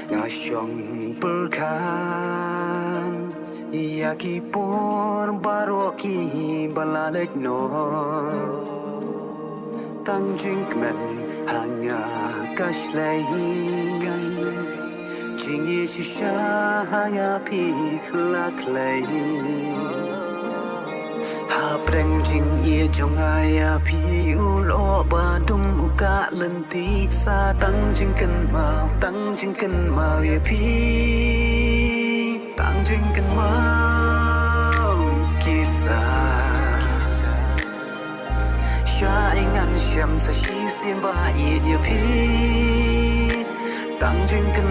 ngashong berkan yaki por baroki balalet no tang jinkmen hanya kashlai jingi shisha hanya pi laklai Hapreng jing ye jong aya pi ulo ba dum uka lenti sa tang jing kan mau ye pi tang jing kan mau kisah sha ingan syam sa shi sim ba ye pi tang jing kan